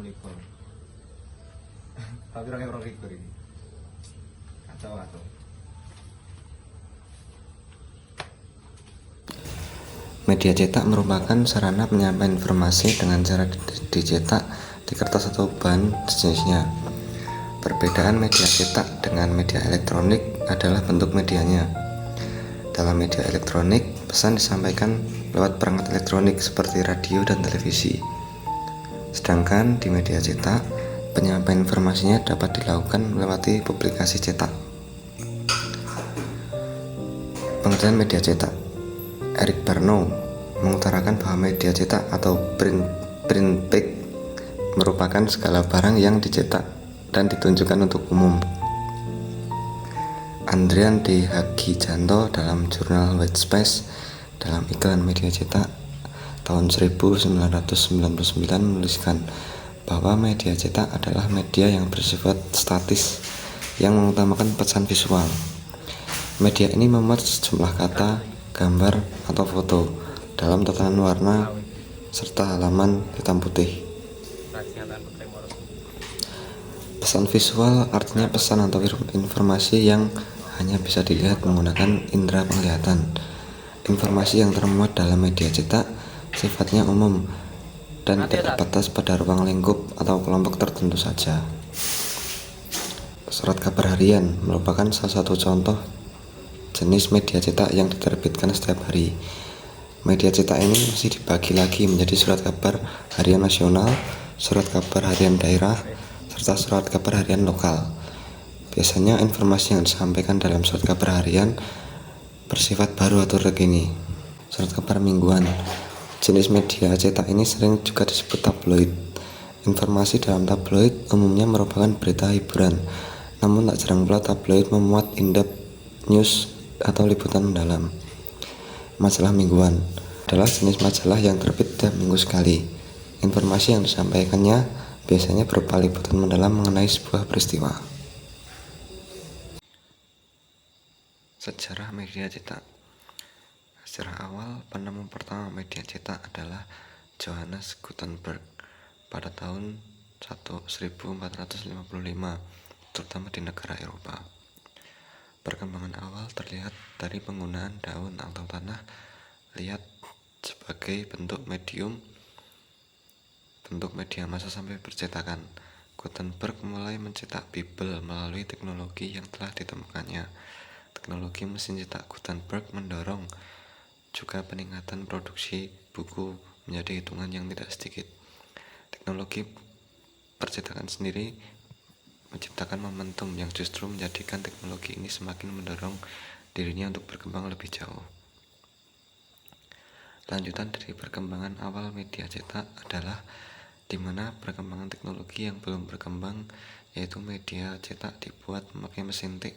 likur. Tapi orang likur ini. Kacau. Media cetak merupakan sarana penyampaian informasi dengan cara dicetak di kertas atau bahan sejenisnya. Perbedaan media cetak dengan media elektronik adalah bentuk medianya. Dalam media elektronik, pesan disampaikan lewat perangkat elektronik seperti radio dan televisi. Sedangkan di media cetak, penyampaian informasinya dapat dilakukan melewati publikasi cetak. Pengertian media cetak. Eric Barnow mengutarakan bahwa media cetak atau print page merupakan segala barang yang dicetak dan ditunjukkan untuk umum. Andrian D. Hagijanto dalam jurnal Whitespace dalam iklan media cetak tahun 1999 menuliskan bahwa media cetak adalah media yang bersifat statis yang mengutamakan pesan visual. Media ini memuat sejumlah kata, gambar, atau foto dalam tatanan warna serta halaman hitam putih. Pesan visual artinya pesan atau informasi yang hanya bisa dilihat menggunakan indera penglihatan. Informasi yang termuat dalam media cetak sifatnya umum dan tidak terbatas pada ruang lingkup atau kelompok tertentu saja. Surat kabar harian merupakan salah satu contoh jenis media cetak yang diterbitkan setiap hari. Media cetak ini masih dibagi lagi menjadi surat kabar harian nasional, surat kabar harian daerah, serta surat kabar harian lokal. Biasanya informasi yang disampaikan dalam surat kabar harian bersifat baru atau terkini. Surat kabar mingguan. Jenis media cetak ini sering juga disebut tabloid. Informasi dalam tabloid umumnya merupakan berita hiburan, namun tak jarang pula tabloid memuat in-depth news atau liputan mendalam. Majalah mingguan adalah jenis majalah yang terbit tiap minggu sekali. Informasi yang disampaikannya biasanya berupa liputan mendalam mengenai sebuah peristiwa. Sejarah media cetak. Secara awal, penemu pertama media cetak adalah Johannes Gutenberg pada tahun 1455, terutama di negara Eropa. Perkembangan awal terlihat dari penggunaan daun atau tanah liat sebagai bentuk media massa sampai percetakan. Gutenberg mulai mencetak Bible melalui teknologi yang telah ditemukannya. Teknologi mesin cetak Gutenberg mendorong juga peningkatan produksi buku menjadi hitungan yang tidak sedikit. Teknologi percetakan sendiri menciptakan momentum yang justru menjadikan teknologi ini semakin mendorong dirinya untuk berkembang lebih jauh. Lanjutan dari perkembangan awal media cetak adalah di mana perkembangan teknologi yang belum berkembang, yaitu media cetak dibuat memakai mesin tik,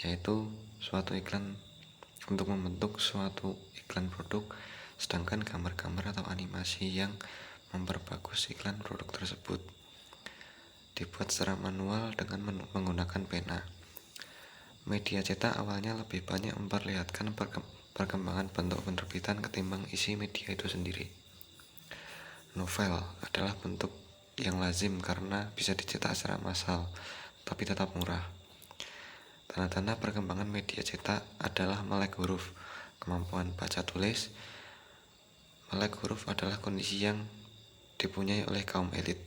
yaitu suatu iklan untuk membentuk suatu iklan produk, sedangkan gambar-gambar atau animasi yang memperbagus iklan produk tersebut dibuat secara manual dengan menggunakan pena. Media cetak awalnya lebih banyak memperlihatkan perkembangan bentuk penerbitan ketimbang isi media itu sendiri. Novel adalah bentuk yang lazim karena bisa dicetak secara massal, tapi tetap murah. Tanda-tanda perkembangan media cetak adalah melek huruf, kemampuan baca tulis. Melek huruf adalah kondisi yang dipunyai oleh kaum elit.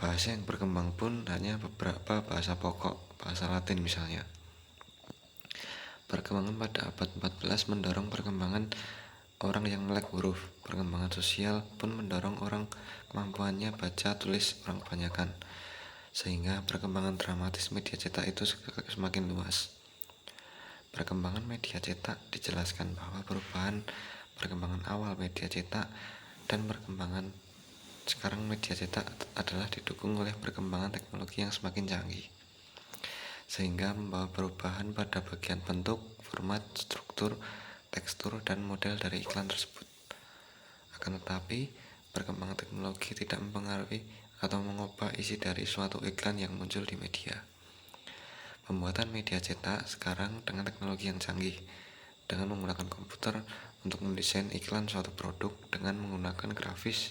Bahasa yang berkembang pun hanya beberapa bahasa pokok, bahasa Latin misalnya. Perkembangan pada abad 14 mendorong perkembangan orang yang melek huruf. Perkembangan sosial pun mendorong orang kemampuannya baca tulis orang kebanyakan, sehingga perkembangan dramatis media cetak itu semakin luas. Perkembangan media cetak dijelaskan bahwa perubahan perkembangan awal media cetak dan perkembangan sekarang media cetak adalah didukung oleh perkembangan teknologi yang semakin canggih, sehingga membawa perubahan pada bagian bentuk, format, struktur, tekstur, dan model dari iklan tersebut. Akan tetapi, perkembangan teknologi tidak mempengaruhi atau mengubah isi dari suatu iklan yang muncul di media. Pembuatan media cetak sekarang dengan teknologi yang canggih, dengan menggunakan komputer, untuk mendesain iklan suatu produk dengan menggunakan grafis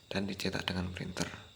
dan dicetak dengan printer.